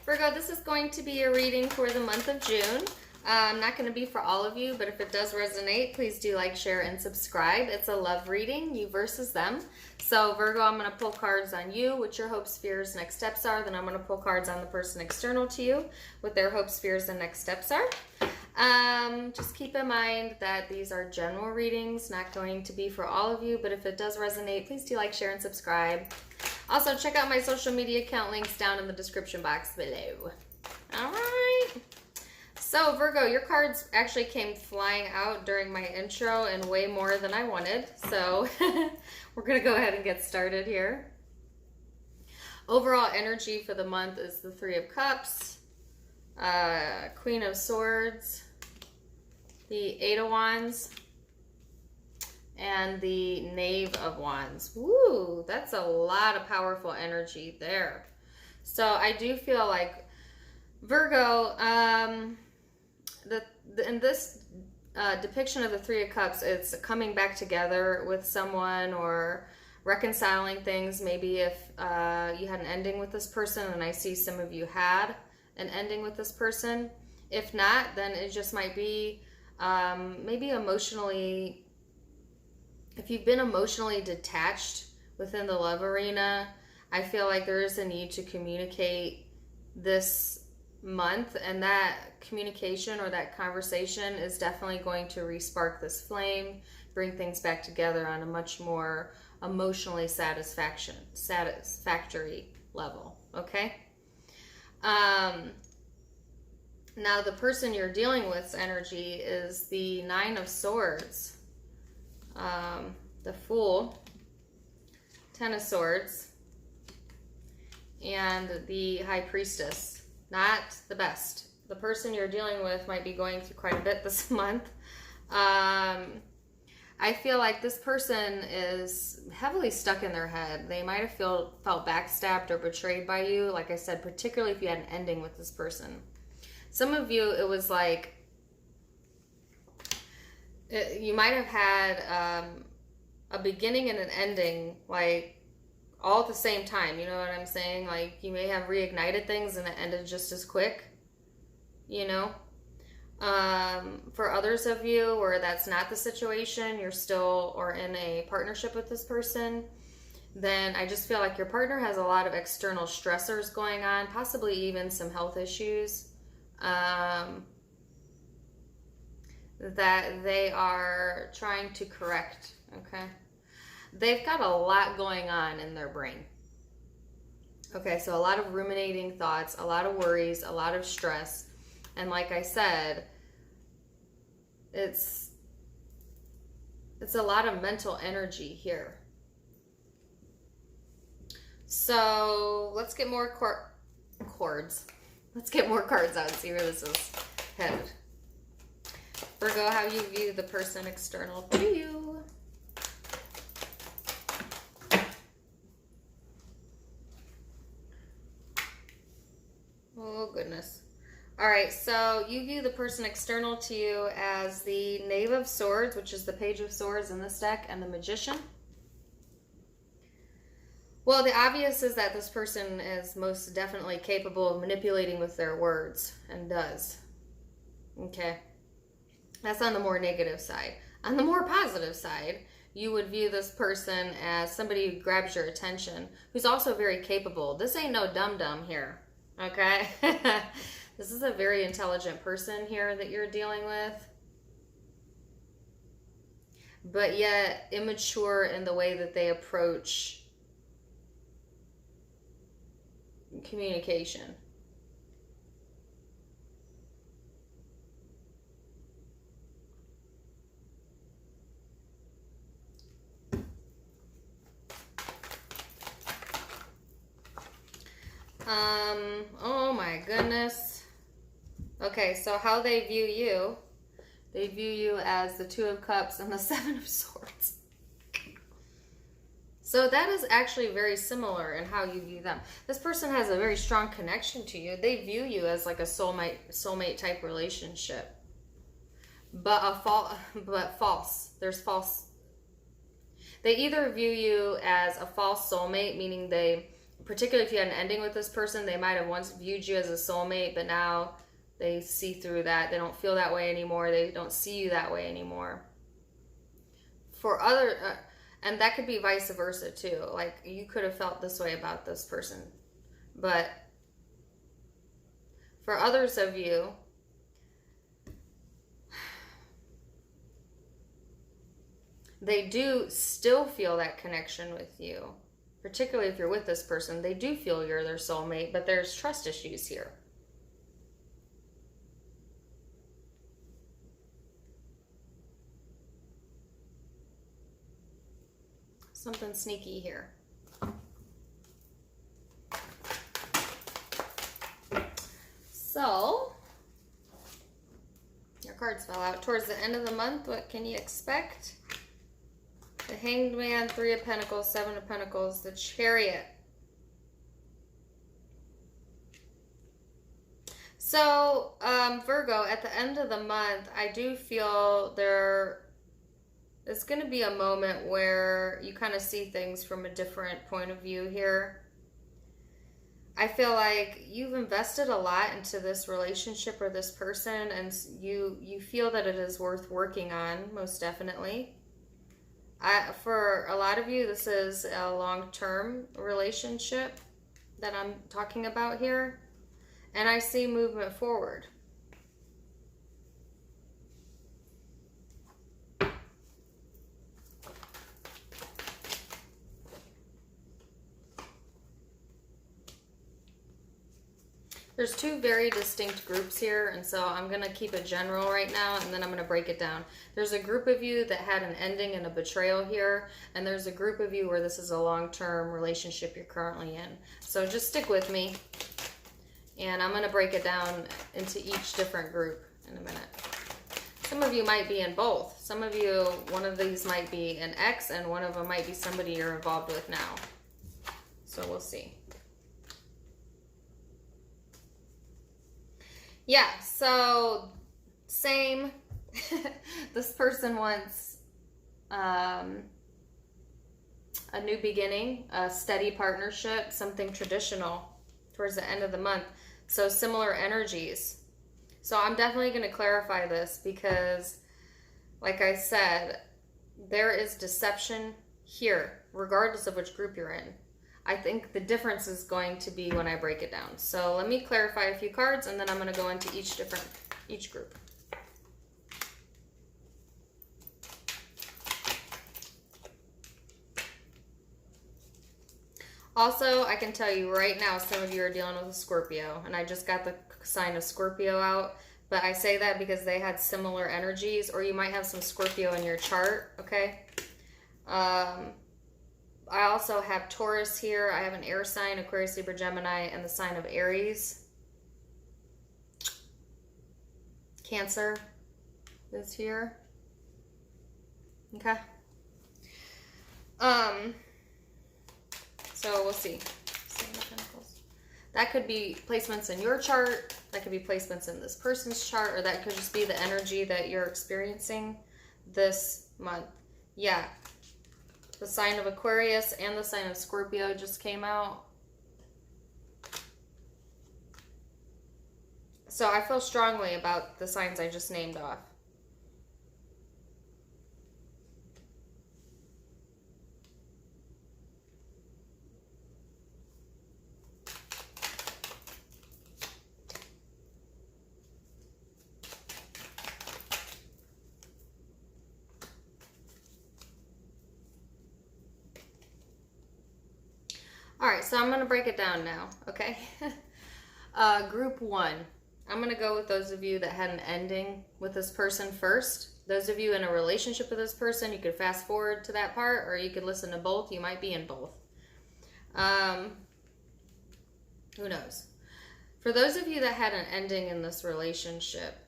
Virgo, this is going to be a reading for the month of June. Not going to be for all of you, but if it does resonate, please do like, share, and subscribe. It's a love reading, you versus them. So Virgo, I'm going to pull cards on you, what your hopes, fears, next steps are. Then I'm going to pull cards on the person external to you, what their hopes, fears, and next steps are. Just keep in mind that these are general readings, not going to be for all of you, but if it does resonate, please do like, share, and subscribe. Also, check out my social media account links down in the description box below. All right. So, Virgo, your cards actually came flying out during my intro and way more than I wanted. So, we're going to go ahead and get started here. Overall energy for the month is the Three of Cups, Queen of Swords, the Eight of Wands, and the Knave of Wands. Woo, that's a lot of powerful energy there. So I do feel like Virgo, in this depiction of the Three of Cups, it's coming back together with someone or reconciling things. Maybe if you had an ending with this person, and I see some of you had an ending with this person. If not, then it just might be maybe emotionally. If you've been emotionally detached within the love arena, I feel like there is a need to communicate this month, and that communication or that conversation is definitely going to re-spark this flame, bring things back together on a much more emotionally satisfactory level, okay? Now, the person you're dealing with's energy is the Nine of Swords, the Fool, Ten of Swords, and the High Priestess. Not the best. The person you're dealing with might be going through quite a bit this month. I feel like this person is heavily stuck in their head. They might have felt backstabbed or betrayed by you. Like I said, particularly if you had an ending with this person. Some of you, it was like, you might have had a beginning and an ending, like, all at the same time. You know what I'm saying? Like, you may have reignited things and it ended just as quick, you know? For others of you where that's not the situation, you're still or in a partnership with this person, then I just feel like your partner has a lot of external stressors going on, possibly even some health issues that they are trying to correct, okay? They've got a lot going on in their brain. Okay, so a lot of ruminating thoughts, a lot of worries, a lot of stress. And like I said, it's a lot of mental energy here. So let's get more Let's get more cards out and see where this is headed. Virgo, how you view the person external to you. Oh, goodness. All right, so you view the person external to you as the Knave of Swords, which is the Page of Swords in this deck, and the Magician. Well, the obvious is that this person is most definitely capable of manipulating with their words, and does. Okay. That's on the more negative side. On the more positive side, you would view this person as somebody who grabs your attention, who's also very capable. This ain't no dum-dum here, okay? This is a very intelligent person here that you're dealing with, but yet immature in the way that they approach communication. Oh my goodness. Okay, so how they view you, they view you as the Two of Cups and the Seven of Swords. So that is actually very similar in how you view them. This person has a very strong connection to you. They view you as like a soulmate type relationship. But false. There's false. They either view you as a false soulmate, meaning they particularly if you had an ending with this person, they might have once viewed you as a soulmate, but now they see through that. They don't feel that way anymore. They don't see you that way anymore. For other, and that could be vice versa too. Like, you could have felt this way about this person. But for others of you, they do still feel that connection with you. Particularly if you're with this person, they do feel you're their soulmate, but there's trust issues here. Something sneaky here. So, your cards fell out. Towards the end of the month, what can you expect? The Hanged Man, 3 of Pentacles, 7 of Pentacles, the Chariot. So, Virgo, at the end of the month, I do feel there is going to be a moment where you kind of see things from a different point of view here. I feel like you've invested a lot into this relationship or this person, and you feel that it is worth working on, most definitely. For a lot of you, this is a long-term relationship that I'm talking about here, and I see movement forward. There's 2 very distinct groups here, and so I'm going to keep it general right now, and then I'm going to break it down. There's a group of you that had an ending and a betrayal here, and there's a group of you where this is a long-term relationship you're currently in. So just stick with me, and I'm going to break it down into each different group in a minute. Some of you might be in both. Some of you, one of these might be an ex, and one of them might be somebody you're involved with now. So we'll see. Yeah, so same. This person wants a new beginning, a steady partnership, something traditional towards the end of the month. So similar energies. So I'm definitely going to clarify this because, like I said, there is deception here, regardless of which group you're in. I think the difference is going to be when I break it down. So let me clarify a few cards, and then I'm going to go into each group. Also, I can tell you right now, some of you are dealing with a Scorpio, and I just got the sign of Scorpio out, but I say that because they had similar energies, or you might have some Scorpio in your chart, okay? I also have Taurus here. I have an air sign, Aquarius, Libra, Gemini, and the sign of Aries. Cancer is here. Okay. So we'll see. That could be placements in your chart. That could be placements in this person's chart, or that could just be the energy that you're experiencing this month. Yeah. The sign of Aquarius and the sign of Scorpio just came out. So I feel strongly about the signs I just named off. All right, so I'm going to break it down now, okay? Group 1. I'm going to go with those of you that had an ending with this person first. Those of you in a relationship with this person, you could fast forward to that part, or you could listen to both. You might be in both. Who knows? For those of you that had an ending in this relationship,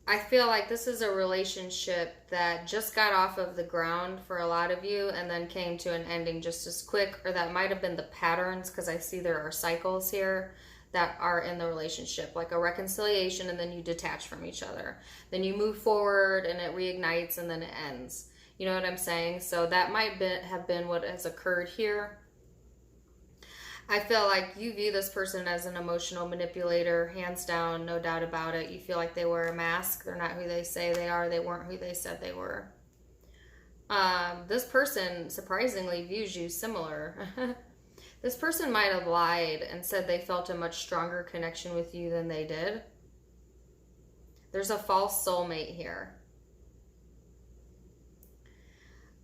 I feel like this is a relationship that just got off of the ground for a lot of you and then came to an ending just as quick, or that might have been the patterns, because I see there are cycles here that are in the relationship, like a reconciliation, and then you detach from each other. Then you move forward and it reignites and then it ends. You know what I'm saying? So that might have been what has occurred here. I feel like you view this person as an emotional manipulator, hands down, no doubt about it. You feel like they wear a mask. They're not who they say they are. They weren't who they said they were. This person surprisingly views you similar. This person might have lied and said they felt a much stronger connection with you than they did. There's a false soulmate here.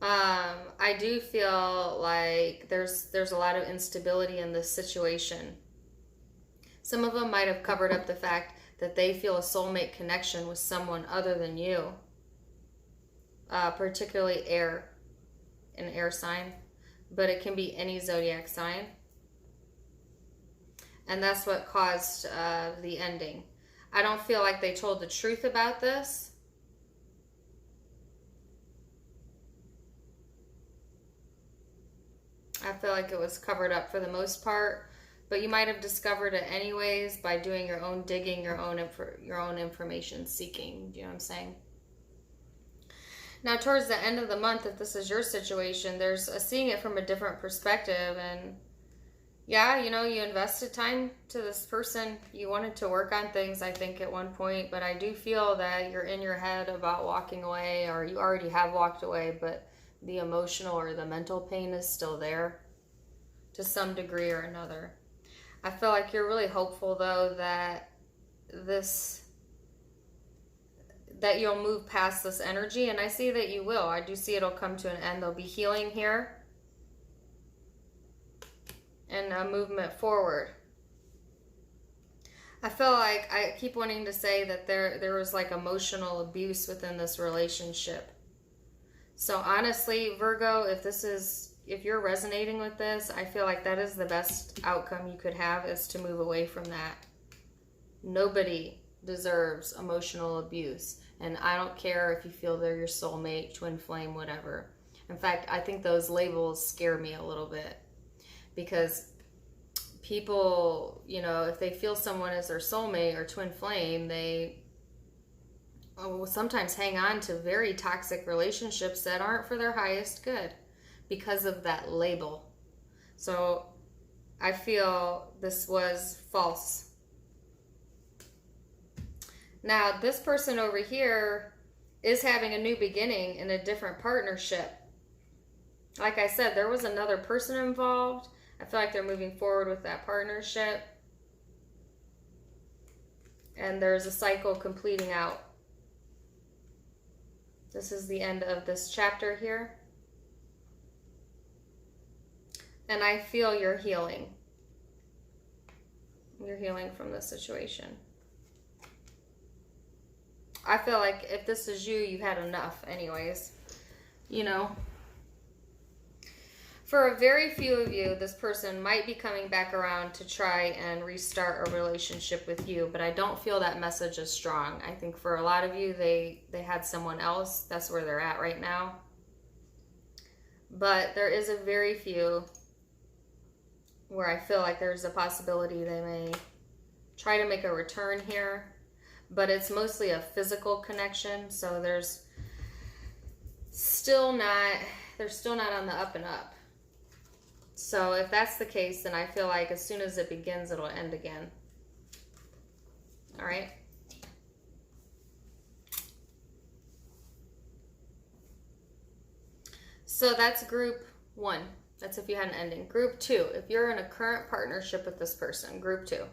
I do feel like there's a lot of instability in this situation. Some of them might have covered up the fact that they feel a soulmate connection with someone other than you, particularly an air sign, but it can be any zodiac sign. And that's what caused the ending. I don't feel like they told the truth about this. I feel like it was covered up for the most part, but you might have discovered it anyways by doing your own digging, your own information seeking. Do you know what I'm saying? Now, towards the end of the month, if this is your situation, there's seeing it from a different perspective. And yeah, you know, you invested time to this person. You wanted to work on things, I think, at one point, but I do feel that you're in your head about walking away, or you already have walked away, but the emotional or the mental pain is still there to some degree or another. I feel like you're really hopeful, though, that you'll move past this energy, and I see that you will. I do see it'll come to an end. There'll be healing here and a movement forward. I feel like I keep wanting to say that there was like emotional abuse within this relationship. So honestly, Virgo, if you're resonating with this, I feel like that is the best outcome you could have, is to move away from that. Nobody deserves emotional abuse. And I don't care if you feel they're your soulmate, twin flame, whatever. In fact, I think those labels scare me a little bit, because people, you know, if they feel someone is their soulmate or twin flame, they sometimes hang on to very toxic relationships that aren't for their highest good because of that label. So I feel this was false. Now, this person over here is having a new beginning in a different partnership. Like I said, there was another person involved. I feel like they're moving forward with that partnership. And there's a cycle completing out. This is the end of this chapter here. And I feel you're healing. You're healing from this situation. I feel like if this is you, you've had enough anyways. You know. For a very few of you, this person might be coming back around to try and restart a relationship with you, but I don't feel that message is strong. I think for a lot of you, they had someone else. That's where they're at right now. But there is a very few where I feel like there's a possibility they may try to make a return here, but it's mostly a physical connection, so they're still not on the up and up. So if that's the case, then I feel like as soon as it begins, it'll end again. All right. So that's group 1. That's if you had an ending. Group 2, if you're in a current partnership with this person, group 2.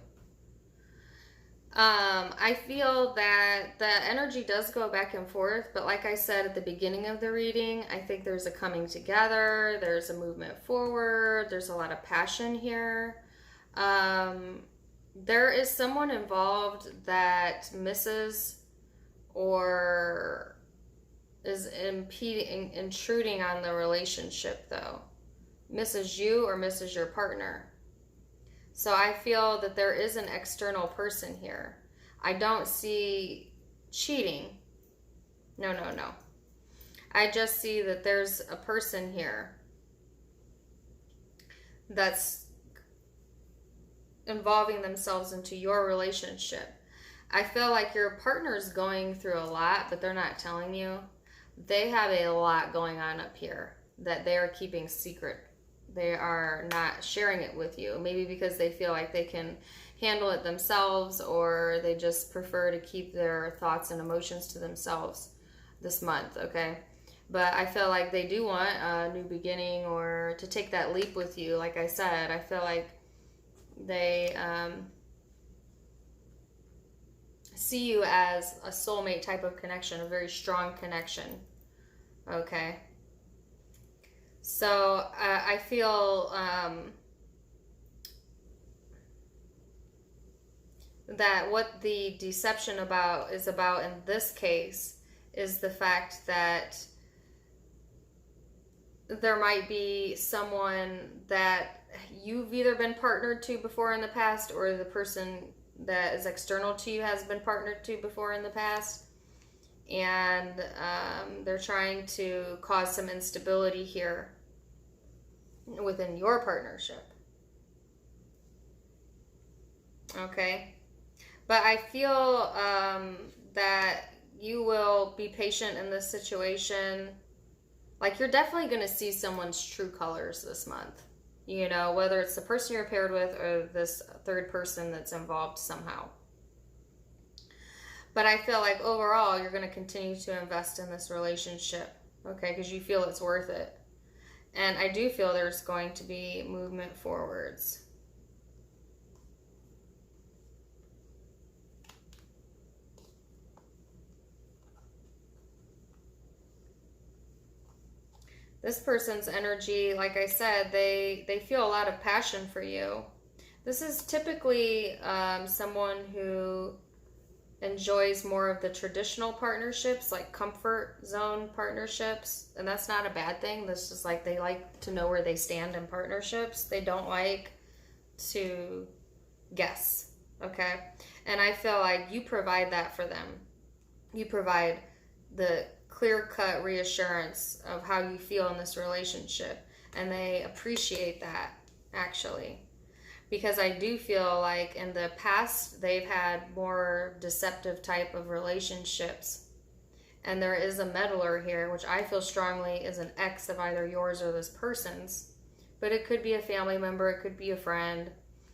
I feel that the energy does go back and forth, but like I said at the beginning of the reading, I think there's a coming together, there's a movement forward, there's a lot of passion here. There is someone involved that misses or is intruding on the relationship, though. Misses you or misses your partner. So I feel that there is an external person here. I don't see cheating. No. I just see that there's a person here that's involving themselves into your relationship. I feel like your partner's going through a lot, but they're not telling you. They have a lot going on up here that they are keeping secret. they are not sharing it with you. Maybe because they feel like they can handle it themselves, or they just prefer to keep their thoughts and emotions to themselves this month, okay? But I feel like they do want a new beginning, or to take that leap with you. Like I said, I feel like they see you as a soulmate type of connection, a very strong connection, okay? So I feel that what the deception is about in this case is the fact that there might be someone that you've either been partnered to before in the past, or the person that is external to you has been partnered to before in the past, and they're trying to cause some instability here within your partnership, okay? But I feel that you will be patient in this situation. Like, you're definitely going to see someone's true colors this month. You know, whether it's the person you're paired with or this third person that's involved somehow. But I feel like overall, you're going to continue to invest in this relationship, okay? Because you feel it's worth it. And I do feel there's going to be movement forwards. This person's energy, like I said, they feel a lot of passion for you. This is typically someone who enjoys more of the traditional partnerships, like comfort zone partnerships. And that's not a bad thing. This is like, they like to know where they stand in partnerships. They don't like to guess, okay? And I feel like you provide that for them. You provide the clear-cut reassurance of how you feel in this relationship, and they appreciate that, actually, because I do feel like in the past they've had more deceptive type of relationships, and there is a meddler here, which I feel strongly is an ex of either yours or this person's, but it could be a family member, it could be a friend.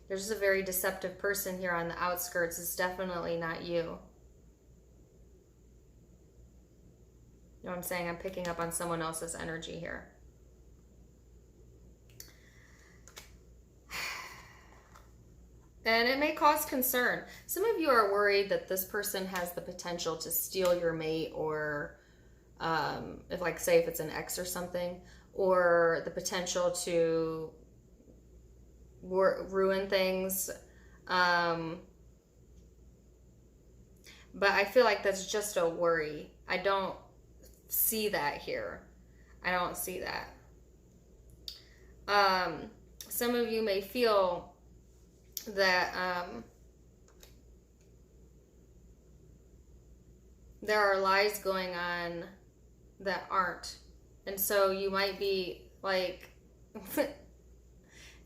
There's just a very deceptive person here on the outskirts. It's definitely not you. You know what I'm saying? I'm picking up on someone else's energy here. And it may cause concern. Some of you are worried that this person has the potential to steal your mate, or if, like, say if it's an ex or something, or the potential to ruin things. But I feel like that's just a worry. I don't see that here. I don't see that. Some of you may feel that there are lies going on that aren't. And so you might be like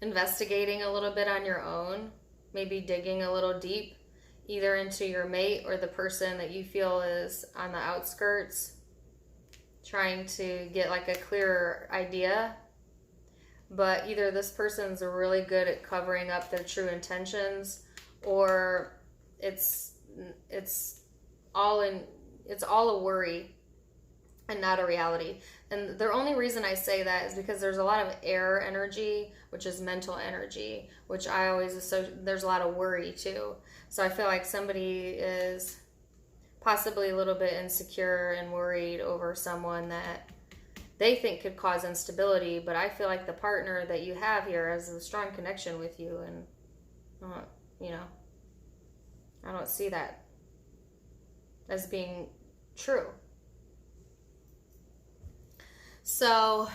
investigating a little bit on your own, maybe digging a little deep, either into your mate or the person that you feel is on the outskirts, trying to get like a clearer idea. But either this person's really good at covering up their true intentions, or it's all a worry and not a reality. And the only reason I say that is because there's a lot of air energy, which is mental energy, which I always associate. There's a lot of worry too. So I feel like somebody is possibly a little bit insecure and worried over someone that they think could cause instability, but I feel like the partner that you have here has a strong connection with you, and I don't see that as being true. So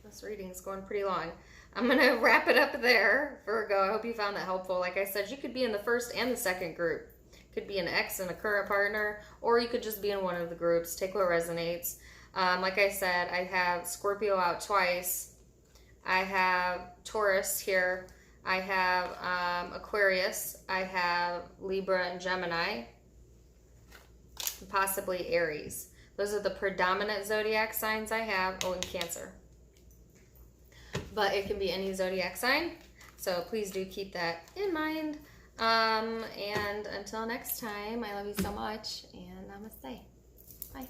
this reading is going pretty long. I'm going to wrap it up there, Virgo. I hope you found that helpful. Like I said, you could be in the first and the second group. Could be an ex and a current partner, or you could just be in one of the groups. Take what resonates. Like I said, I have Scorpio out twice. I have Taurus here. I have Aquarius. I have Libra and Gemini. And possibly Aries. Those are the predominant zodiac signs I have. Oh, and Cancer. but it can be any zodiac sign. So please do keep that in mind. And until next time, I love you so much, and namaste. Bye.